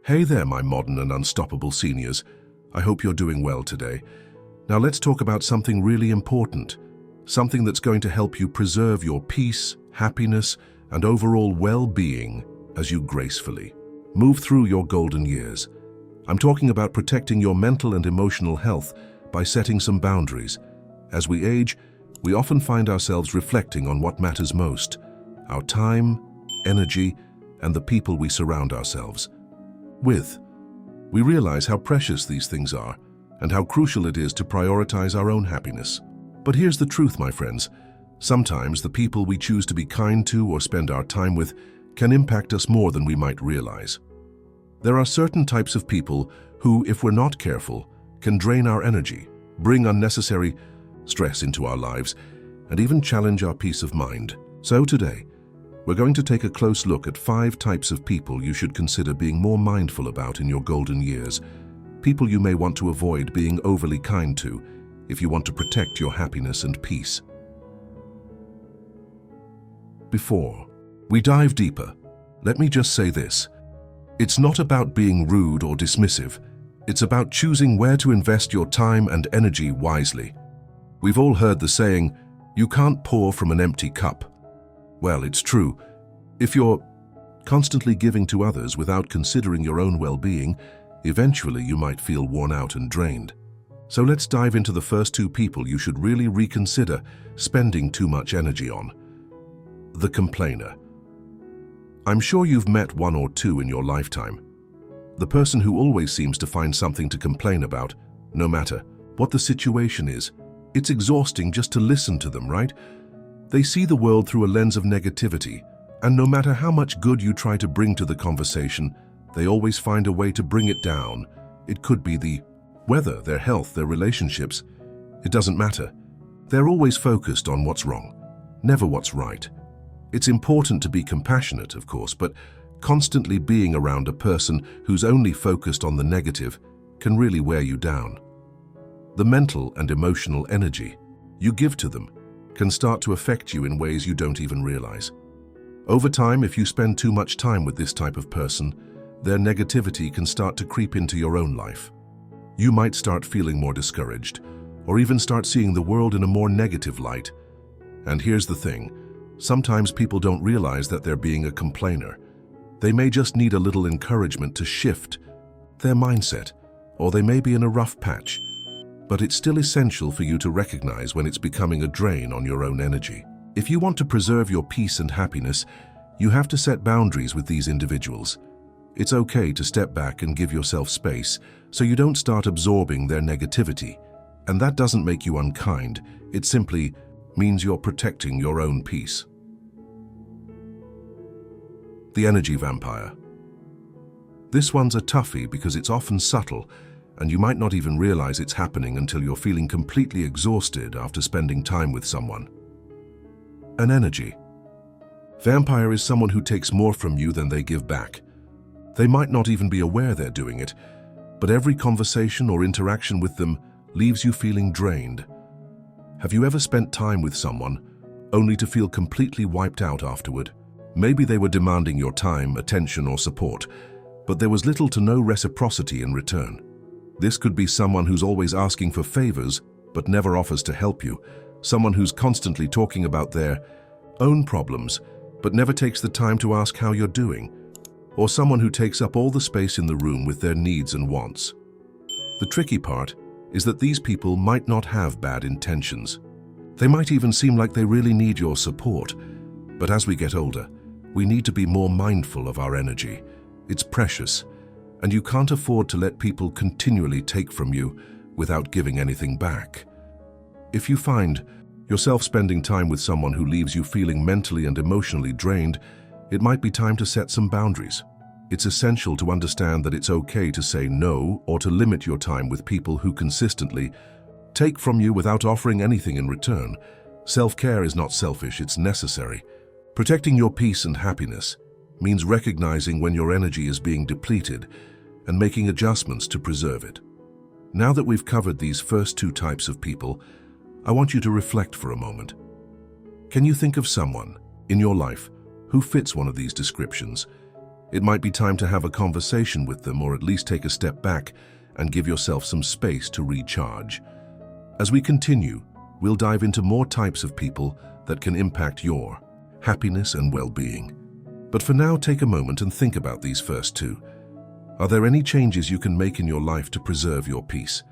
Hey there, my modern and unstoppable seniors. I hope you're doing well today. Now let's talk about something really important, something that's going to help you preserve your peace, happiness, and overall well-being as you gracefully move through your golden years. I'm talking about protecting your mental and emotional health by setting some boundaries. As we age, we often find ourselves reflecting on what matters most: our time, energy, and the people we surround ourselves with. We realize how precious these things are and how crucial it is to prioritize our own happiness. But here's the truth, my friends. Sometimes the people we choose to be kind to or spend our time with can impact us more than we might realize. There are certain types of people who, if we're not careful, can drain our energy, bring unnecessary stress into our lives, and even challenge our peace of mind. So today, we're going to take a close look at 5 types of people you should consider being more mindful about in your golden years. People you may want to avoid being overly kind to if you want to protect your happiness and peace. Before we dive deeper, let me just say this. It's not about being rude or dismissive. It's about choosing where to invest your time and energy wisely. We've all heard the saying, "You can't pour from an empty cup." Well, it's true. If you're constantly giving to others without considering your own well-being, eventually you might feel worn out and drained. So let's dive into the first 2 people you should really reconsider spending too much energy on. The complainer. I'm sure you've met 1 or 2 in your lifetime. The person who always seems to find something to complain about, no matter what the situation is. It's exhausting just to listen to them, right? They see the world through a lens of negativity, and no matter how much good you try to bring to the conversation, they always find a way to bring it down. It could be the weather, their health, their relationships. It doesn't matter. They're always focused on what's wrong, never what's right. It's important to be compassionate, of course, but constantly being around a person who's only focused on the negative can really wear you down. The mental and emotional energy you give to them can start to affect you in ways you don't even realize. Over time, if you spend too much time with this type of person, their negativity can start to creep into your own life. You might start feeling more discouraged, or even start seeing the world in a more negative light. And here's the thing, sometimes people don't realize that they're being a complainer. They may just need a little encouragement to shift their mindset, or they may be in a rough patch. But it's still essential for you to recognize when it's becoming a drain on your own energy. If you want to preserve your peace and happiness, you have to set boundaries with these individuals. It's okay to step back and give yourself space so you don't start absorbing their negativity. And that doesn't make you unkind, it simply means you're protecting your own peace. The energy vampire. This one's a toughie because it's often subtle, and you might not even realize it's happening until you're feeling completely exhausted after spending time with someone. An energy vampire is someone who takes more from you than they give back. They might not even be aware they're doing it, but every conversation or interaction with them leaves you feeling drained. Have you ever spent time with someone only to feel completely wiped out afterward? Maybe they were demanding your time, attention, or support, but there was little to no reciprocity in return. This could be someone who's always asking for favors but never offers to help you, someone who's constantly talking about their own problems but never takes the time to ask how you're doing, or someone who takes up all the space in the room with their needs and wants. The tricky part is that these people might not have bad intentions. They might even seem like they really need your support, but as we get older, we need to be more mindful of our energy. It's precious, and you can't afford to let people continually take from you without giving anything back. If you find yourself spending time with someone who leaves you feeling mentally and emotionally drained, it might be time to set some boundaries. It's essential to understand that it's okay to say no or to limit your time with people who consistently take from you without offering anything in return. Self-care is not selfish, it's necessary. Protecting your peace and happiness means recognizing when your energy is being depleted and making adjustments to preserve it. Now that we've covered these first 2 types of people, I want you to reflect for a moment. Can you think of someone in your life who fits one of these descriptions? It might be time to have a conversation with them, or at least take a step back and give yourself some space to recharge. As we continue, we'll dive into more types of people that can impact your happiness and well-being. But for now, take a moment and think about these first two. Are there any changes you can make in your life to preserve your peace?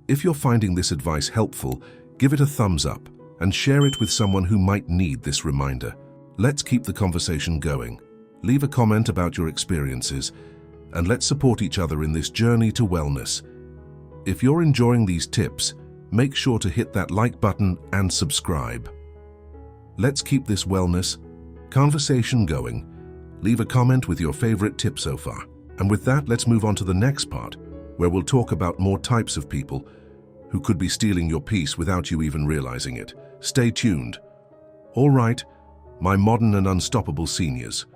If you're finding this advice helpful, give it a thumbs up and share it with someone who might need this reminder. Let's keep the conversation going. Leave a comment about your experiences, and let's support each other in this journey to wellness. If you're enjoying these tips, make sure to hit that like button and subscribe. Let's keep this wellness conversation going. Leave a comment with your favorite tip so far. And with that, let's move on to the next part, where we'll talk about more types of people who could be stealing your peace without you even realizing it. Stay tuned. All right, my modern and unstoppable seniors.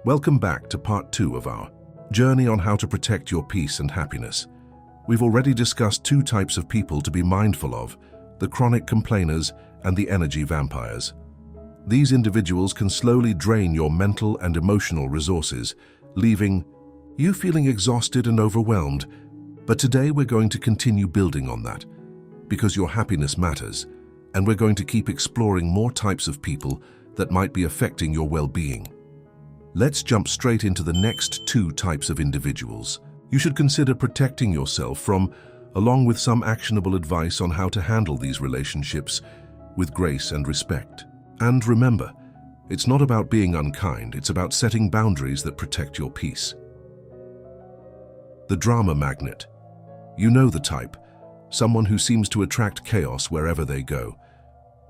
Welcome back to part 2 of our journey on how to protect your peace and happiness. We've already discussed 2 types of people to be mindful of: the chronic complainers and the energy vampires. These individuals can slowly drain your mental and emotional resources, leaving you feeling exhausted and overwhelmed. But today we're going to continue building on that, because your happiness matters, and we're going to keep exploring more types of people that might be affecting your well-being. Let's jump straight into the next 2 types of individuals you should consider protecting yourself from, along with some actionable advice on how to handle these relationships with grace and respect. And remember, it's not about being unkind, it's about setting boundaries that protect your peace. The drama magnet. You know the type, someone who seems to attract chaos wherever they go.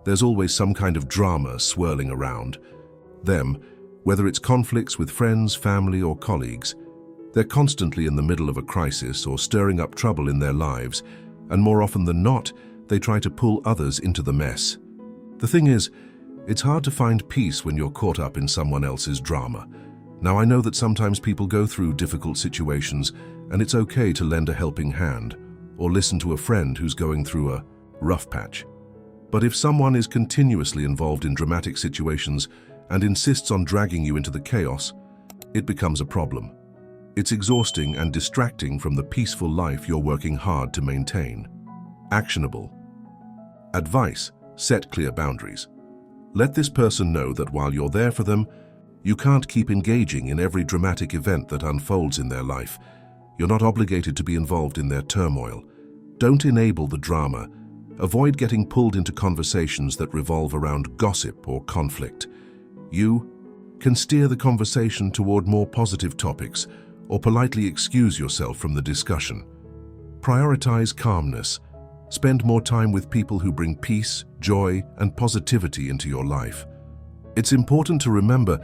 There's always some kind of drama swirling around them, whether it's conflicts with friends, family, or colleagues. They're constantly in the middle of a crisis or stirring up trouble in their lives, and more often than not, they try to pull others into the mess. The thing is, it's hard to find peace when you're caught up in someone else's drama. Now, I know that sometimes people go through difficult situations, and it's okay to lend a helping hand or listen to a friend who's going through a rough patch. But if someone is continuously involved in dramatic situations and insists on dragging you into the chaos, it becomes a problem. It's exhausting and distracting from the peaceful life you're working hard to maintain. Actionable advice: set clear boundaries. Let this person know that while you're there for them, you can't keep engaging in every dramatic event that unfolds in their life. You're not obligated to be involved in their turmoil. Don't enable the drama. Avoid getting pulled into conversations that revolve around gossip or conflict. You can steer the conversation toward more positive topics or politely excuse yourself from the discussion. Prioritize calmness. Spend more time with people who bring peace, joy, and positivity into your life. It's important to remember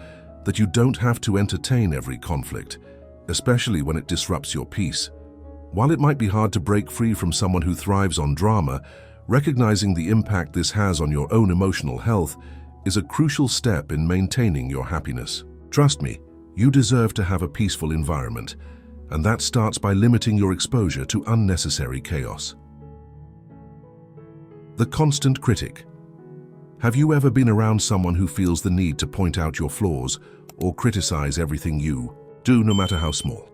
that you don't have to entertain every conflict, especially when it disrupts your peace. While it might be hard to break free from someone who thrives on drama, recognizing the impact this has on your own emotional health is a crucial step in maintaining your happiness. Trust me, you deserve to have a peaceful environment, and that starts by limiting your exposure to unnecessary chaos. The constant critic. Have you ever been around someone who feels the need to point out your flaws or criticize everything you do, no matter how small?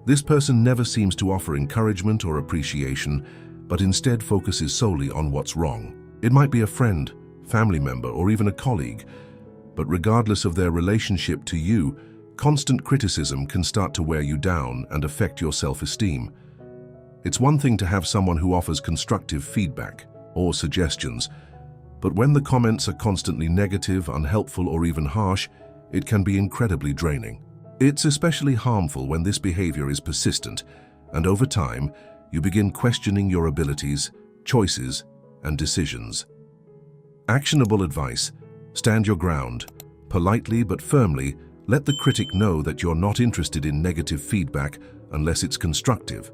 This person never seems to offer encouragement or appreciation, but instead focuses solely on what's wrong. It might be a friend, family member, or even a colleague, but regardless of their relationship to you, constant criticism can start to wear you down and affect your self-esteem. It's one thing to have someone who offers constructive feedback or suggestions, but when the comments are constantly negative, unhelpful, or even harsh, it can be incredibly draining. It's especially harmful when this behavior is persistent, and over time, you begin questioning your abilities, choices, and decisions. Actionable advice: stand your ground. Politely but firmly, let the critic know that you're not interested in negative feedback unless it's constructive.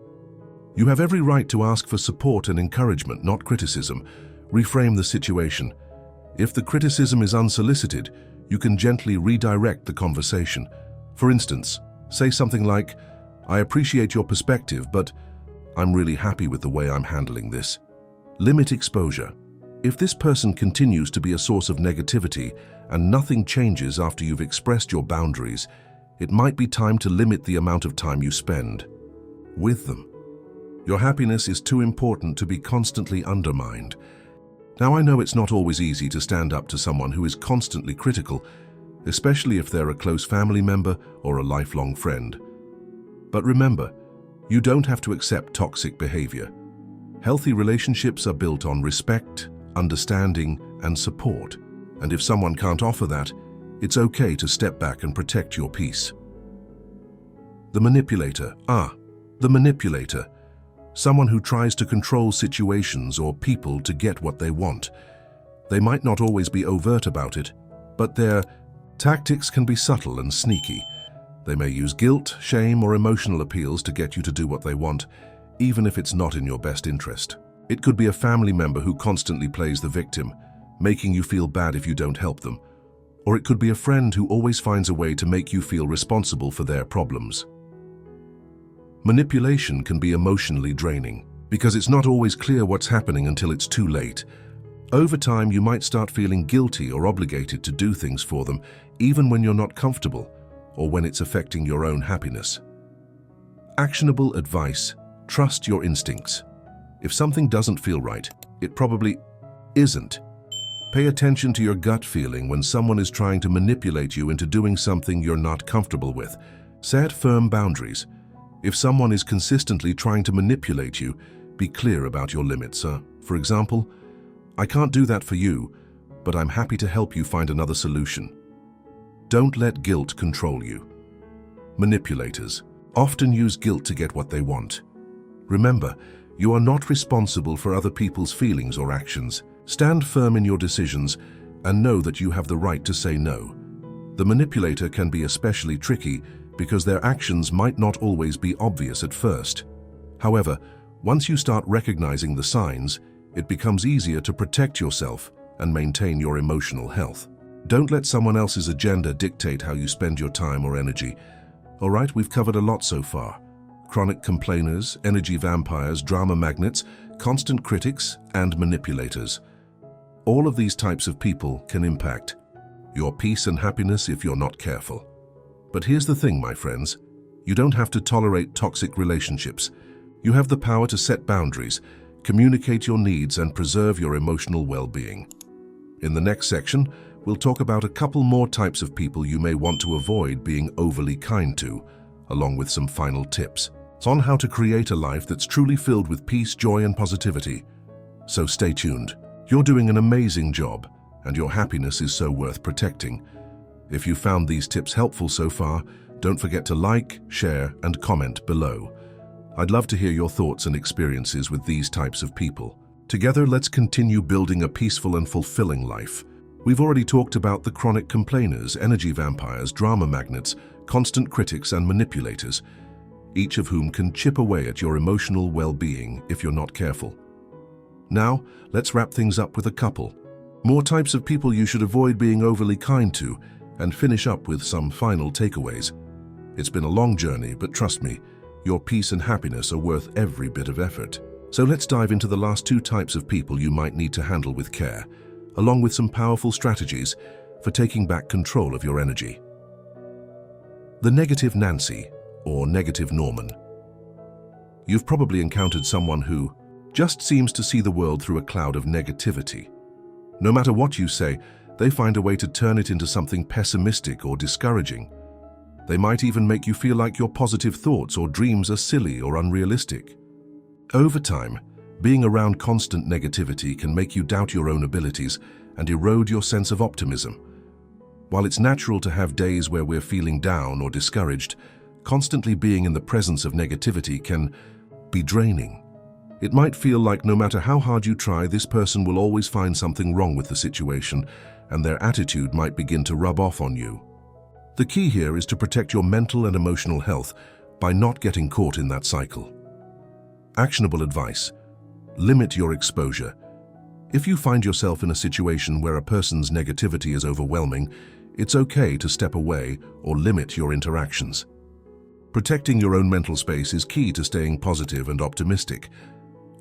You have every right to ask for support and encouragement, not criticism. Reframe the situation. If the criticism is unsolicited, you can gently redirect the conversation. For instance, say something like, "I appreciate your perspective, but I'm really happy with the way I'm handling this." Limit exposure. If this person continues to be a source of negativity and nothing changes after you've expressed your boundaries, it might be time to limit the amount of time you spend with them. Your happiness is too important to be constantly undermined. Now, I know it's not always easy to stand up to someone who is constantly critical, especially if they're a close family member or a lifelong friend. But remember, you don't have to accept toxic behavior. Healthy relationships are built on respect, understanding, and support. And if someone can't offer that, it's okay to step back and protect your peace. The manipulator. The manipulator. Someone who tries to control situations or people to get what they want. They might not always be overt about it, but their tactics can be subtle and sneaky. They may use guilt, shame, or emotional appeals to get you to do what they want, even if it's not in your best interest. It could be a family member who constantly plays the victim, making you feel bad if you don't help them. Or it could be a friend who always finds a way to make you feel responsible for their problems. Manipulation can be emotionally draining because it's not always clear what's happening until it's too late. Over time, you might start feeling guilty or obligated to do things for them, even when you're not comfortable or when it's affecting your own happiness. Actionable advice: trust your instincts. If something doesn't feel right, it probably isn't. Pay attention to your gut feeling when someone is trying to manipulate you into doing something you're not comfortable with. Set firm boundaries. If someone is consistently trying to manipulate you, be clear about your limits. For example, "I can't do that for you, but I'm happy to help you find another solution." Don't let guilt control you. Manipulators often use guilt to get what they want. Remember, you are not responsible for other people's feelings or actions. Stand firm in your decisions and know that you have the right to say no. The manipulator can be especially tricky because their actions might not always be obvious at first. However, once you start recognizing the signs, it becomes easier to protect yourself and maintain your emotional health. Don't let someone else's agenda dictate how you spend your time or energy. All right, we've covered a lot so far. Chronic complainers, energy vampires, drama magnets, constant critics, and manipulators. All of these types of people can impact your peace and happiness if you're not careful. But here's the thing, my friends. You don't have to tolerate toxic relationships. You have the power to set boundaries, communicate your needs, and preserve your emotional well-being. In the next section, we'll talk about a couple more types of people you may want to avoid being overly kind to, along with some final tips on how to create a life that's truly filled with peace, joy, and positivity. So stay tuned. You're doing an amazing job, and your happiness is so worth protecting. If you found these tips helpful so far, don't forget to like, share, and comment below. I'd love to hear your thoughts and experiences with these types of people. Together, let's continue building a peaceful and fulfilling life. We've already talked about the chronic complainers, energy vampires, drama magnets, constant critics, and manipulators, each of whom can chip away at your emotional well-being if you're not careful. Now, let's wrap things up with a couple more types of people you should avoid being overly kind to, and finish up with some final takeaways. It's been a long journey, but trust me, your peace and happiness are worth every bit of effort. So let's dive into the last two types of people you might need to handle with care, along with some powerful strategies for taking back control of your energy. The negative Nancy, or negative Norman. You've probably encountered someone who just seems to see the world through a cloud of negativity. No matter what you say, they find a way to turn it into something pessimistic or discouraging. They might even make you feel like your positive thoughts or dreams are silly or unrealistic. Over time, being around constant negativity can make you doubt your own abilities and erode your sense of optimism. While it's natural to have days where we're feeling down or discouraged, constantly being in the presence of negativity can be draining. It might feel like no matter how hard you try, this person will always find something wrong with the situation, and their attitude might begin to rub off on you. The key here is to protect your mental and emotional health by not getting caught in that cycle. Actionable advice: limit your exposure. If you find yourself in a situation where a person's negativity is overwhelming, it's okay to step away or limit your interactions. Protecting your own mental space is key to staying positive and optimistic.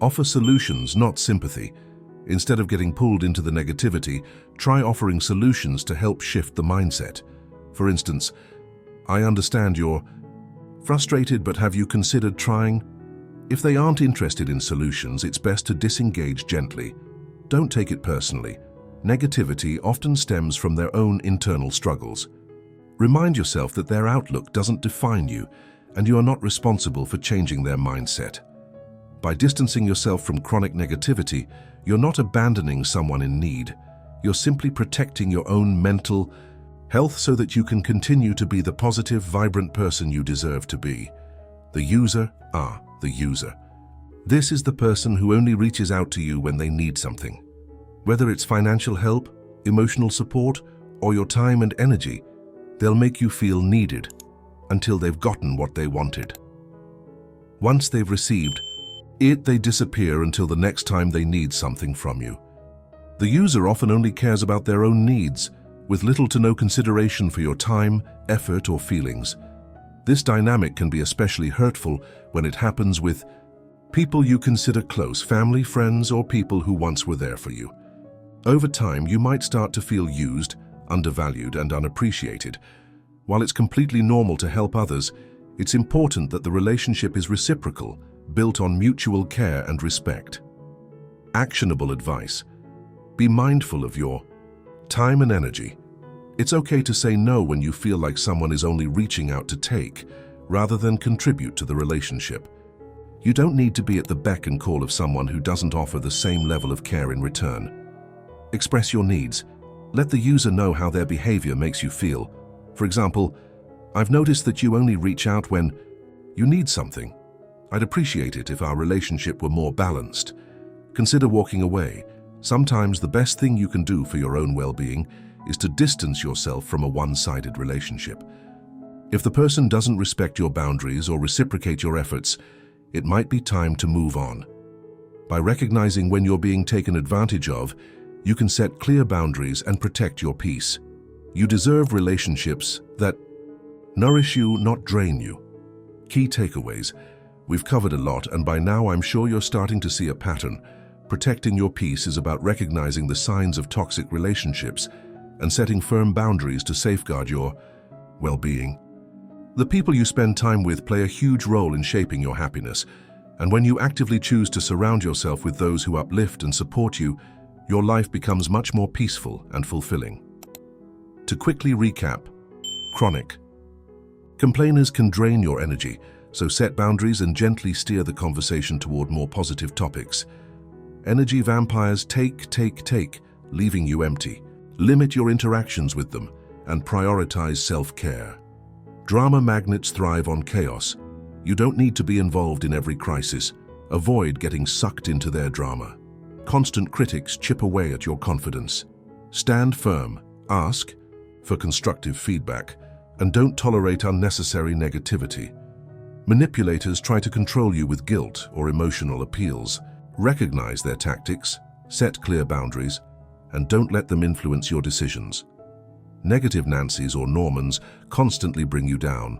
Offer solutions, not sympathy. Instead of getting pulled into the negativity, try offering solutions to help shift the mindset. For instance, I understand you're frustrated, but have you considered trying? If they aren't interested in solutions, it's best to disengage gently. Don't take it personally. Negativity often stems from their own internal struggles. Remind yourself that their outlook doesn't define you, and you are not responsible for changing their mindset. By distancing yourself from chronic negativity, you're not abandoning someone in need. You're simply protecting your own mental health so that you can continue to be the positive, vibrant person you deserve to be. The user. This is the person who only reaches out to you when they need something. Whether it's financial help, emotional support, or your time and energy, they'll make you feel needed until they've gotten what they wanted. Once they've received it, they disappear until the next time they need something from you. The user often only cares about their own needs, with little to no consideration for your time, effort, or feelings. This dynamic can be especially hurtful when it happens with people you consider close, family, friends, or people who once were there for you. Over time, you might start to feel used, undervalued, and unappreciated. While it's completely normal to help others, it's important that the relationship is reciprocal, built on mutual care and respect. Actionable advice. Be mindful of your time and energy. It's okay to say no when you feel like someone is only reaching out to take, rather than contribute to the relationship. You don't need to be at the beck and call of someone who doesn't offer the same level of care in return. Express your needs. Let the user know how their behavior makes you feel. For example, I've noticed that you only reach out when you need something. I'd appreciate it if our relationship were more balanced. Consider walking away. Sometimes the best thing you can do for your own well-being is to distance yourself from a one-sided relationship. If the person doesn't respect your boundaries or reciprocate your efforts, it might be time to move on. By recognizing when you're being taken advantage of, you can set clear boundaries and protect your peace. You deserve relationships that nourish you, not drain you. Key takeaways. We've covered a lot, and by now I'm sure you're starting to see a pattern. Protecting your peace is about recognizing the signs of toxic relationships and setting firm boundaries to safeguard your well-being. The people you spend time with play a huge role in shaping your happiness, and when you actively choose to surround yourself with those who uplift and support you, your life becomes much more peaceful and fulfilling. To quickly recap, chronic complainers can drain your energy, so set boundaries and gently steer the conversation toward more positive topics. Energy vampires take, leaving you empty. Limit your interactions with them and prioritize self-care. Drama magnets thrive on chaos. You don't need to be involved in every crisis. Avoid getting sucked into their drama. Constant critics chip away at your confidence. Stand firm, ask for constructive feedback, and don't tolerate unnecessary negativity. Manipulators try to control you with guilt or emotional appeals. Recognize their tactics, set clear boundaries, and don't let them influence your decisions. Negative Nancys or Normans constantly bring you down.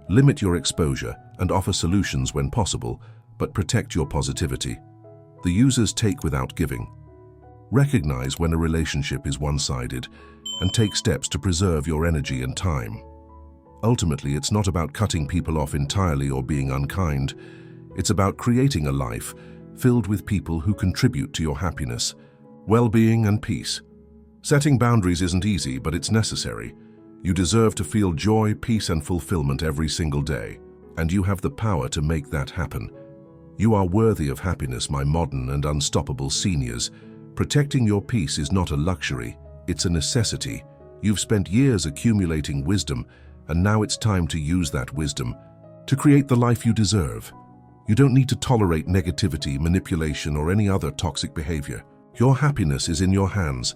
Limit your exposure and offer solutions when possible, but protect your positivity. The users take without giving. Recognize when a relationship is one-sided and take steps to preserve your energy and time. Ultimately, it's not about cutting people off entirely or being unkind. It's about creating a life filled with people who contribute to your happiness, well-being, and peace. Setting boundaries isn't easy, but it's necessary. You deserve to feel joy, peace, and fulfillment every single day, and you have the power to make that happen. You are worthy of happiness, my modern and unstoppable seniors. Protecting your peace is not a luxury, it's a necessity. You've spent years accumulating wisdom, and now it's time to use that wisdom to create the life you deserve. You don't need to tolerate negativity, manipulation, or any other toxic behavior. Your happiness is in your hands,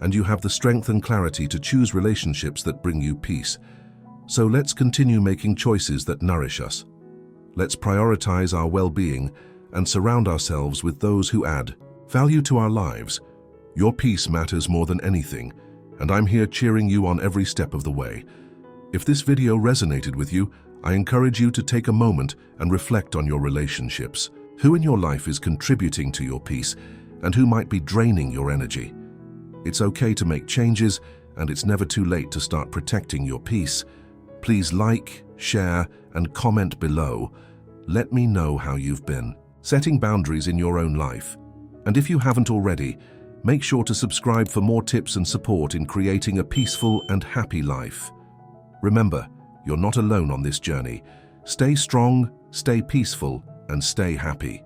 and you have the strength and clarity to choose relationships that bring you peace. So let's continue making choices that nourish us. Let's prioritize our well-being and surround ourselves with those who add value to our lives. Your peace matters more than anything, and I'm here cheering you on every step of the way. If this video resonated with you, I encourage you to take a moment and reflect on your relationships. Who in your life is contributing to your peace, and who might be draining your energy? It's okay to make changes, and it's never too late to start protecting your peace. Please like, share, and comment below. Let me know how you've been setting boundaries in your own life. And if you haven't already, make sure to subscribe for more tips and support in creating a peaceful and happy life. Remember, you're not alone on this journey. Stay strong, stay peaceful, and stay happy.